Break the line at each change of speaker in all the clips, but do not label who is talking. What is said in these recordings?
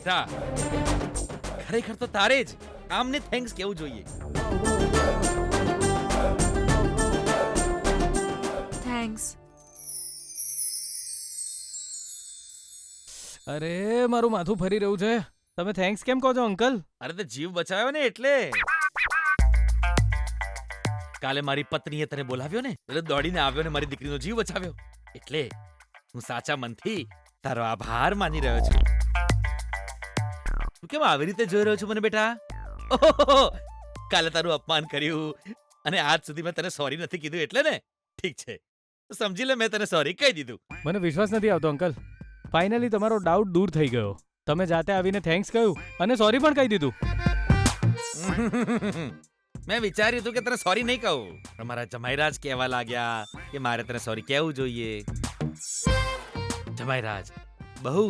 બેટા ખરેખર તો તારે જ આમને થેન્ક્સ કેવું જોઈએ.
થેન્ક્સ.
અરે મારું માથું ફરી રહ્યું છે. તમે થેન્ક્સ કેમ કહો છો અંકલ?
અરે તે જીવ બચાવ્યો ને એટલે. કાલે મારી પત્નીએ તને બોલાવ્યો ને એટલે દોડીને આવ્યો ને મારી દીકરીનો જીવ બચાવ્યો. એટલે હું સાચા મનથી તારો આભાર માની રહ્યો છું. તું કેમ આવી રીતે જોઈ રહ્યો છું મને બેટા? ઓહો, કાલે તારું અપમાન કર્યું અને આજ સુધી મેં તને સોરી નથી કીધું એટલે ને? ઠીક છે, તો સમજી લે મેં તને સોરી કહી દીધું.
મને વિશ્વાસ નથી આવતો અંકલ. ફાઇનલી તમારો ડાઉટ દૂર થઈ ગયો. તમે જાતે આવીને થેન્ક્સ કહ્યું અને સોરી પણ કહી દીધું.
મેં વિચાર્યું હતું કે તને સોરી નહીં કહું, પણ મારા જમાઈરાજ કહેવા લાગ્યા કે મારે તને સોરી કહેવું જોઈએ. જમાઈરાજ બહુ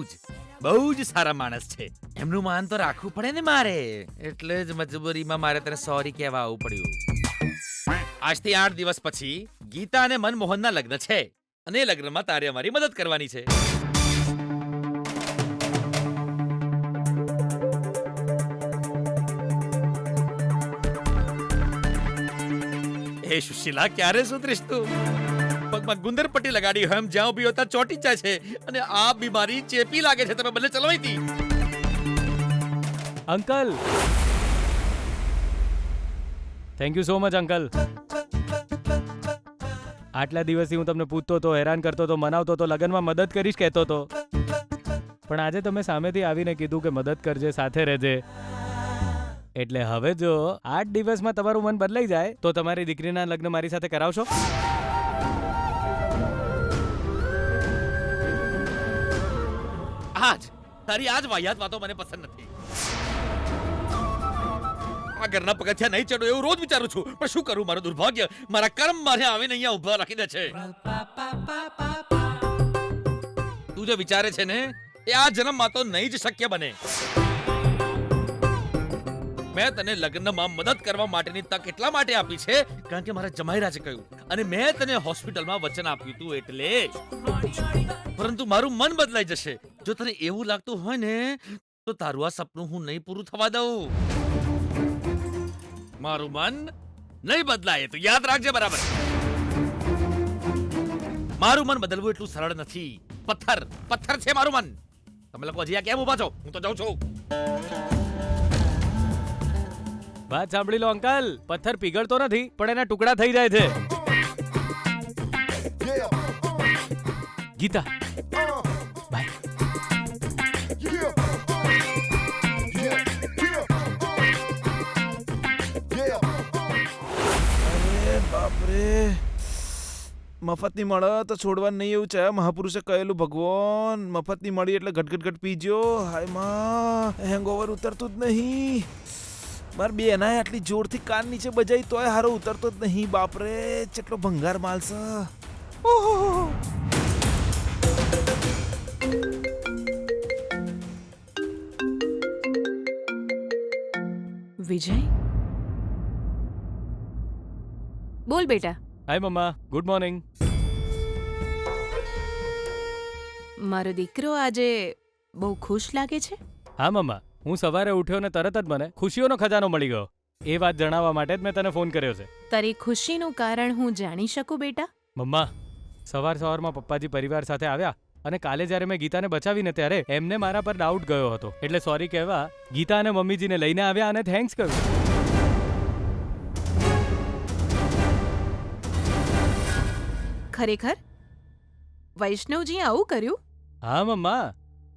જ સારા માણસ છે. એમનું માન તો રાખવું પડે ને મારે, એટલે જ મજબૂરીમાં મારે તને સોરી કહેવા આવવું પડ્યું. આજથી 8 દિવસ પછી ગીતા અને મનમોહનના લગ્ન છે અને એ લગ્નમાં તારે અમારી મદદ કરવાની છે. એ સુશીલા ક્યારે સુધરીશ તું? પગમાં ગુંદર પટ્ટી લગાડી હોય એમ જ્યાં ઉભી હોતા ચોટી જાય છે અને આ બીમારી ચેપી લાગે છે. તમે ભલે ચલવાઈ હતી.
Uncle thank you so much uncle. આટલા દિવસથી હું તમને પૂછતો હતો, હેરાન કરતો હતો, મનાવતો હતો, લગનમાં મદદ કરીશ કહેતો હતો, પણ આજે તમે સામેથી આવીને કીધું કે મદદ કરજે, સાથે રહેજે. એટલે હવે જો 8 દિવસમાં તમારું મન બદલાઈ જાય તો તમારી દીકરીના લગ્ન મારી સાથે કરાવશો?
તારી આજ વાહિયાત વાતો મને પસંદ નથી. આ ઘરના પગથિયા નહીં ચડો એવું રોજ વિચારું છું, પણ શું કરું? મારું દુર્ભાગ્ય, મારા કર્મ મારે આવીને અહીંયા ઊભા રાખી દે છે. તું જે વિચારે છે ને એ આ જન્મમાં તો નહીં જ શક્ય બને. મેં તને લગ્નમાં મદદ કરવા માટેની તક એટલા માટે આપી છે કારણ કે મારા જમાઈરાજે કહ્યું અને મેં તને હોસ્પિટલમાં વચન આપ્યું હતું એટલે. પરંતુ મારું મન બદલાઈ જશે જો તને એવું લાગતું હોય ને તો તારું આ સપનું હું નહીં પૂરું થવા દઉં. મારું મન નહીં બદલાય તો યાદ રાખજે બરાબર. મારું મન બદલવું એટલું સરળ નથી. પથ્થર છે મારું મન. તમે લોકો હજી આ કેમ ઉભા છો? હું તો જાઉં છું.
વાત સાંભળી લો અંકલ, પથ્થર પીગળતો નથી પણ એના ટુકડા થઈ જાય છે. ગીતા બાય.
બાપરે, મફતની મળે તો છોડવાનું નહીં એવું છે મહાપુરુષે કહેલું. ભગવાન મફતની મળી એટલે ઘટઘટ પીજો. હાય માં, હેંગઓવર ઉતરતું જ નહીં. મારે બે એના આટલી જોરથી કાન નીચે બજાઈ તોય હારો ઉતરતો જ નહીં. બાપરે, કેટલો ભંગાર માલ છે. ઓહો,
વિજય બોલ બેટા.
હાય મમ્મા, ગુડ મોર્નિંગ.
મારો દીકરો આજે બહુ ખુશ લાગે છે.
હા મમ્મા, હું સવારે ઉઠ્યો ને તરત જ મને ખુશીઓનો ખજાનો મળી ગયો. એ વાત જણાવવા માટે જ મેં તને ફોન કર્યો છે.
તારી ખુશીનું કારણ હું જાણી શકું બેટા?
મમ્મા, સવારમાં પપ્પાજી પરિવાર સાથે આવ્યા અને કાલે જ્યારે મેં ગીતાને બચાવીને ત્યારે એમને મારા પર ડાઉટ ગયો હતો એટલે સોરી કહેવા ગીતા અને મમ્મીજીને લઈને આવ્યા અને થેન્ક્સ કહ્યું.
ખરેખર વૈષ્ણવજી આવું કર્યું?
હા મમ્મા,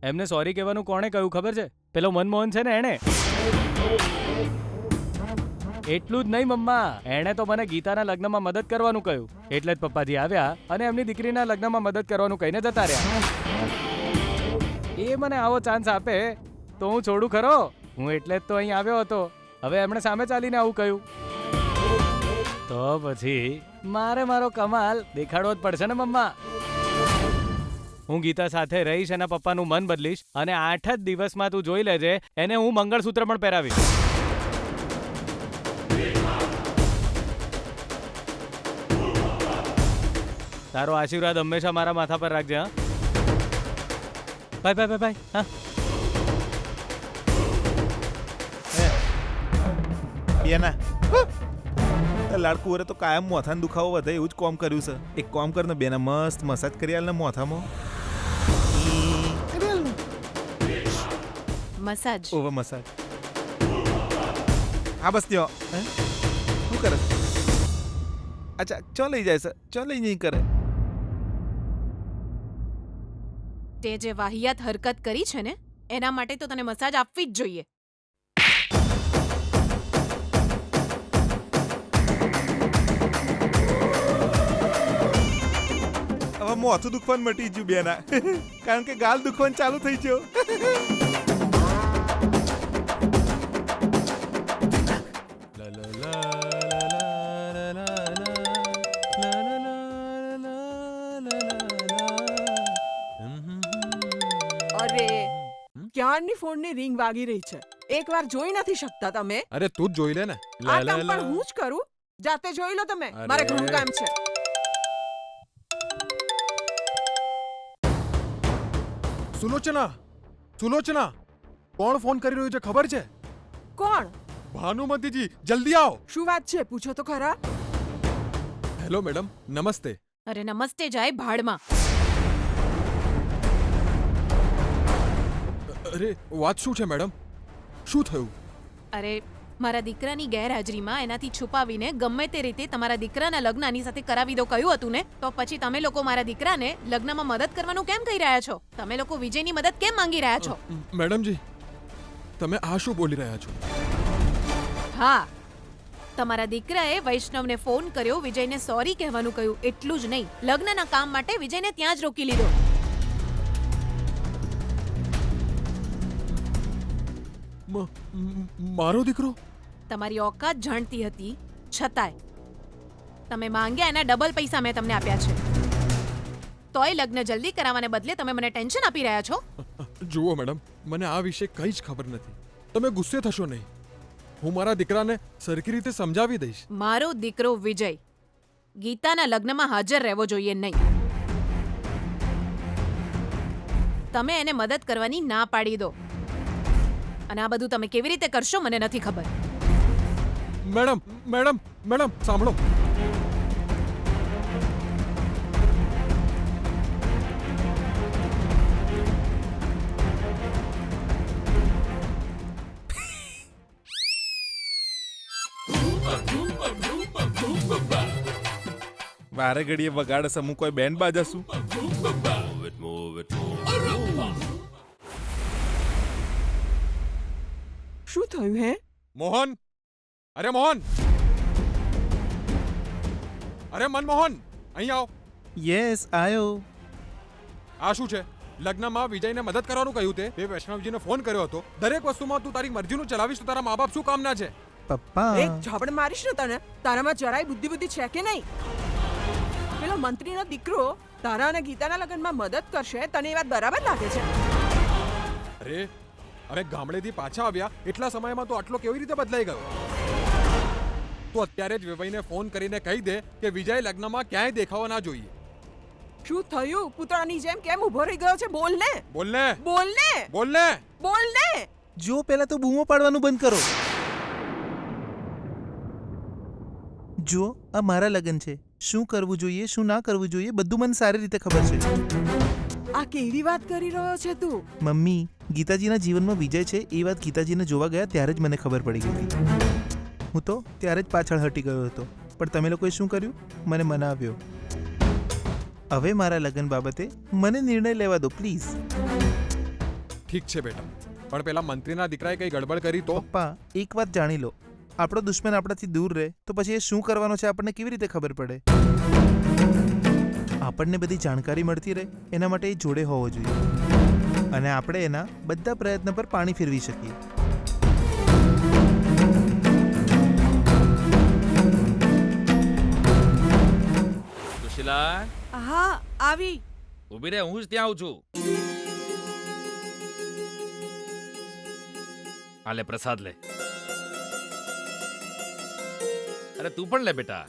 એમને સોરી કહેવાનું કોણે કહ્યું ખબર છે? પેલો મનમોહન છે ને એણે. એટલું જ નહીં મમ્મા, એણે તો મને ગીતાના લગ્નમાં મદદ કરવાનું કહ્યું એટલે જ પપ્પાજી આવ્યા અને એમની દીકરીના લગ્નમાં મદદ કરવાનું કહીને જતા રહ્યા. એ મને આવો ચાન્સ આપે તો હું છોડું ખરો? હું એટલે જ તો અહીં આવ્યો હતો. હવે એમણે સામે ચાલીને આવું કહ્યું તો પછી મારે મારો કમાલ દેખાડવો જ પડશે ને મમ્મા. હું ગીતા સાથે રહીશ, એના પપ્પાનું મન બદલીશ અને 8 જ દિવસમાં તું જોઈ લેજે એને હું મંગળસૂત્ર પણ પહેરાવીશ. તારો આશીર્વાદ હંમેશા મારા માથા પર રાખજે. હા બાય બાય બાય બાય. હા
બેના લાડકુ વરે તો કાયમ મોથાનો દુખાવો વધે એવું જ કોમ કર્યું છે. એક કોમ કર ને બેના મસ્ત મસાજ કરી આલ ને મોથામાં.
Massage
over massage. હા બસ ત્યો. શું કરે? અચ્છા ચો લઈ જાય છે, ચો લઈ નહીં કરે.
તે જે વાહિયાત હરકત કરી છે ને એના માટે તો તને મસાજ આપવી જ જોઈએ.
હવે મોથું દુખવાનું મટી ગયું બેના કારણ કે ગાલ દુખવાનું ચાલુ થઈ ગયો.
અરે ક્યારની ફોનની રિંગ વાગી રહી છે. એકવાર જોઈ નથી શકતા તમે?
અરે તું જ જોઈ લે ને.
આ કામ પણ હું જ કરું. જાતે જોઈ લો તમે.
અરે.
મારે ઘણું કામ છે.
સુલોચના, સુલોચના, કોણ ફોન કરી રહ્યું છે ખબર છે?
કોણ?
ભાનુમતીજી, જલ્દી આવો.
શું વાત છે પૂછો તો ખરા.
હેલો મેડમ, નમસ્તે.
અરે નમસ્તે જાય ભાડમાં.
અરે વાત શું છે મેડમ? શું થયું?
અરે મારા દીકરાની ગેરહાજરીમાં એનાથી છુપાવીને ગમે તે રીતે તમારા દીકરાના લગ્ન આની સાથે કરાવી દો કહ્યું હતું ને, તો પછી તમે લોકો મારા દીકરાને લગ્નમાં મદદ કરવાનું કેમ કહી રહ્યા છો? તમે લોકો વિજયની મદદ કેમ માંગી રહ્યા છો?
મેડમજી, તમે આ શું બોલી રહ્યા છો?
હા, તમારા દીકરાએ વૈષ્ણવને ફોન કર્યો, વિજયને સોરી કહેવાનું કહ્યું. એટલું જ નહીં, લગ્નના કામ માટે વિજયને ત્યાં જ રોકી લીધો.
મારો દીકરો?
તમારી ઓકાત જાણતી હતી છતાંય તમે માંગ્યા એના ડબલ પૈસા મેં તમને આપ્યા છે. તોય લગ્ન જલ્દી કરાવવાને બદલે તમે મને ટેન્શન આપી રહ્યા છો.
જુઓ મેડમ, મને આ વિશે કંઈ જ ખબર નથી. તમે ગુસ્સે થશો નહીં. હું મારા દીકરાને સરખી રીતે સમજાવી દઈશ.
મારો દીકરો વિજય ગીતાના લગ્નમાં હાજર રહેવો જોઈએ નહીં. તમે એને મદદ કરવાની ના પાડી દો. અને આ બધું તમે કેવી રીતે કરશો મને નથી ખબર.
મેડમ, મેડમ, મેડમ, સાંભળો.
વારે ઘડીએ વગાડે છે. હું કોઈ બેન્ડ બાજા છું?
શું થયું હે?
મોહન, અરે મોહન, અરે મનમોહન, અહીં આવો.
યસ આયો.
આ શું છે? લગ્નમાં વિજયને મદદ કરવાનું કહ્યું તે વૈષ્ણવજીને ફોન કર્યો હતો. દરેક વસ્તુમાં તું તારી મરજીનું ચલાવીશ તો તારા મા બાપ શું કામના છે?
પપ્પા
એક ઝાપડ મારીશ ને તને. તારામાં જરાય બુદ્ધિ છે કે નહીં? પેલો મંત્રીનો દીકરો તારા અને ગીતાના લગ્નમાં મદદ કરશે, તને એ વાત બરાબર લાગે છે?
અરે અમે ગામડેથી પાછા આવ્યા એટલા સમયમાં તો આટલો કેવી રીતે બદલાઈ ગયો? તું અત્યારે જ વિભાઈને ફોન કરીને કહી દે કે વિજય લગ્નમાં ક્યાંય દેખાવા ના જોઈએ.
શું થયું? પૂતળાની જેમ કેમ ઊભો રહી ગયો છે? બોલ ને,
બોલ ને,
બોલ ને,
બોલ ને.
બોલ ને.
જો પહેલા તો બૂમો પાડવાનું બંધ કરો. જો આ મારા લગ્ન છે. શું કરવું જોઈએ, શું ના કરવું જોઈએ બધું મને સારી રીતે ખબર છે.
આ કેવી વાત કરી રહ્યો છે તું?
મમ્મી, ગીતાજીના જીવનમાં વિજય છે એ વાત ગીતાજીને જોવા ગયા ત્યારે જ મને ખબર પડી ગઈ હતી. હું તો ત્યારે જ પાછળ હટી ગયો હતો, પણ તમે લોકોએ શું કર્યું? મને મનાવ્યો. હવે મારા લગ્ન બાબતે મને નિર્ણય લેવા દો પ્લીઝ.
ઠીક છે બેટા, પણ પેલા મંત્રીના દીકરાએ કઈ ગડબડ કરી તો?
પપ્પા, એક વાત જાણી લો, આપણો દુશ્મન આપણાથી દૂર રહે તો પછી એ શું કરવાનો છે આપણને કેવી રીતે ખબર પડે? આપણને બધી જાણકારી મળતી રહે એના માટે એ જોડે હોવો જોઈએ અને આપણે એના બધા પ્રયત્ન પર પાણી ફેરવી શકીએ.
સુશીલા,
હા, આવી.
ઊભી રહે, હું જ ત્યાં આવું છું. આ લે પ્રસાદ લે. અરે તું પણ લે બેટા.